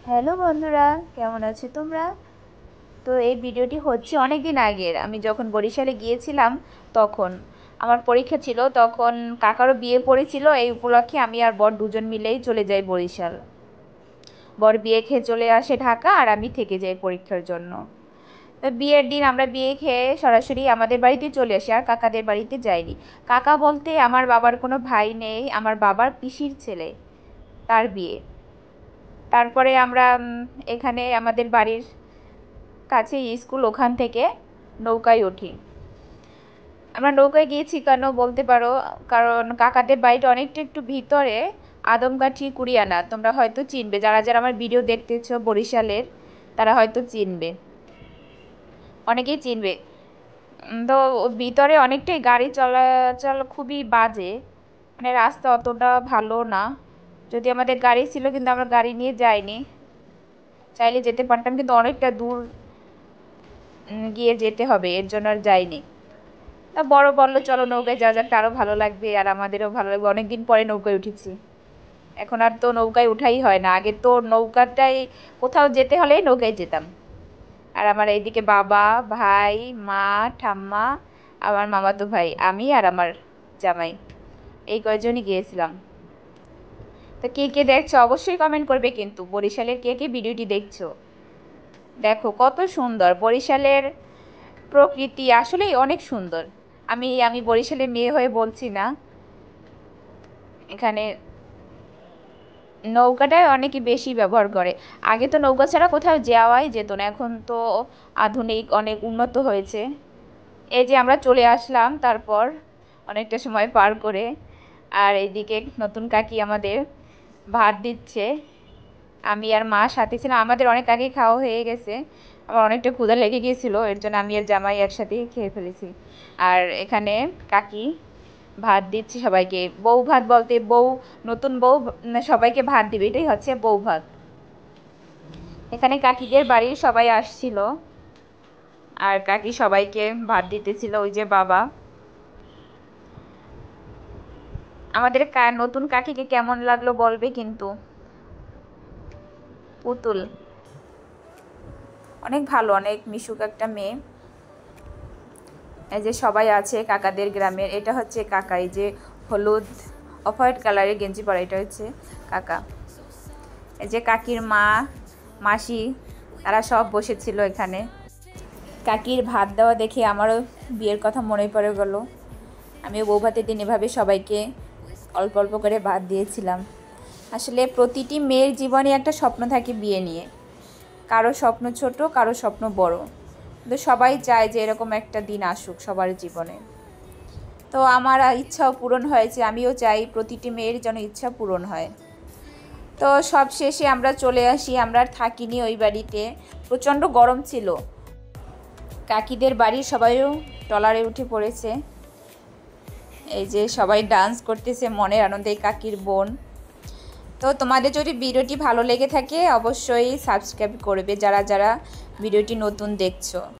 Hello বন্ধুরা, কেমন আছো তোমরা? তো এই ভিডিওটি হচ্ছে অনেক দিন আগের। আমি যখন বরিশালে গিয়েছিলাম তখন আমার পরীক্ষা ছিল, তখন কাকারও বিয়ে পড়েছিল। এই উপলক্ষে আমি আর বর দুজন মিলেই চলে যাই বরিশাল। বর বিয়ে খেয়ে চলে আসে ঢাকা আর আমি থেকে যাই পরীক্ষার জন্য। তো বিয়ের দিন আমরা বিয়ে খেয়ে সরাসরি আমাদের বাড়িতে চলে আসি, আর কাকাদের বাড়িতে যাইনি। কাকা বলতে আমার বাবার কোনো ভাই নেই, আমার বাবার পিসির ছেলে, তার বিয়ে। তারপরে আমরা এখানে আমাদের বাড়ির কাছে স্কুল, ওখান থেকে নৌকায় উঠি। আমরা নৌকায় গিয়েছি কেন বলতে পারো, কারণ কাকাদের বাড়িটা অনেকটা একটু ভিতরে, আদমগাঠি কুড়িয়ানা। তোমরা হয়তো চিনবে, যারা যারা আমার ভিডিও দেখতেছো বরিশালের, তারা হয়তো চিনবে, অনেকেই চিনবে। তো ভিতরে অনেকটাই গাড়ি চলাচল খুবই বাজে, মানে রাস্তা অতটা ভালো না। যদি আমাদের গাড়ি ছিল, কিন্তু আমরা গাড়ি নিয়ে যাইনি, চাইলে যেতে পারতাম, কিন্তু অনেকটা দূর গিয়ে যেতে হবে, এর জন্য আর যাইনি। তা বড় বললো চলো নৌকায় যাওয়া যাক, আরও ভালো লাগবে আর আমাদেরও ভালো লাগবে, অনেকদিন পরে নৌকায় উঠেছি। এখন আর তো নৌকায় উঠাই হয় না, আগে তো নৌকাটাই কোথাও যেতে হলেই নৌকায় যেতাম। আর আমার এইদিকে বাবা, ভাই, মা, ঠাম্মা, আমার মামাতো ভাই, আমি আর আমার জামাই, এই কয়জনই গিয়েছিলাম। তো কে কে দেখছো অবশ্যই কমেন্ট করবে, কিন্তু বরিশালের কে কে ভিডিওটি দেখছো। দেখো কত সুন্দর বরিশালের প্রকৃতি, আসলেই অনেক সুন্দর। আমি আমি বরিশালের মেয়ে হয়ে বলছি না। এখানে নৌকাটাই অনেকে বেশি ব্যবহার করে। আগে তো নৌকা ছাড়া কোথাও যাওয়াই যেত না, এখন তো আধুনিক অনেক উন্নত হয়েছে। এই যে আমরা চলে আসলাম তারপর অনেকটা সময় পার করে, আর এইদিকে নতুন কাকি আমাদের ভাত দিচ্ছে। আমি আর মা সাথে ছিলাম, আমাদের অনেক আগে খাওয়া হয়ে গেছে, আমার অনেকটা ক্ষুধা লেগে গিয়েছিল, এর জন্য আমি আর জামাই একসাথে খেয়ে ফেলেছি। আর এখানে কাকি ভাত দিচ্ছে সবাইকে। বউ ভাত বলতে বউ, নতুন বউ সবাইকে ভাত দিবে, এটাই হচ্ছে বউ ভাত। এখানে কাকিদের বাড়ির সবাই আসছিল, আর কাকি সবাইকে ভাত দিতেছিল। ওই যে বাবা। আমাদের নতুন কাকিকে কেমন লাগলো বলবে কিন্তু। পুতুল অনেক ভালো, অনেক মিশুক একটা মেয়ে। এই যে সবাই আছে কাকাদের গ্রামের, এটা হচ্ছে কাকা। এই যে হলুদ অফ হোয়াইট কালারের গেঞ্জি পরা, এটা হচ্ছে কাকা। এই যে কাকির মা, মাসি, তারা সব বসেছিল এখানে। কাকির ভাত দেওয়া দেখে আমারও বিয়ের কথা মনে পড়ে গেল। আমিও বউ ভাতের দিন এভাবে সবাইকে অল্প অল্প করে ভাত দিয়েছিলাম। আসলে প্রতিটি মেয়ের জীবনে একটা স্বপ্ন থাকে বিয়ে নিয়ে, কারো স্বপ্ন ছোট, কারো স্বপ্ন বড়, কিন্তু সবাই চায় যে এরকম একটা দিন আসুক সবার জীবনে। তো আমার ইচ্ছাও পূরণ হয়েছে, আমিও চাই প্রতিটি মেয়ের যেন ইচ্ছা পূরণ হয়। তো সব শেষে আমরা চলে আসি, আমরা আর থাকিনি ওই বাড়িতে, প্রচণ্ড গরম ছিল। কাকিদের বাড়ির সবাইও ট্রলারে উঠে পড়েছে। এই যে সবাই ডান্স করতেছে মনের আনন্দে, কাকির বোন। তো তোমাদের যদি ভিডিওটি ভালো লেগে থাকে অবশ্যই সাবস্ক্রাইব করবে, যারা যারা ভিডিওটি নতুন দেখছো।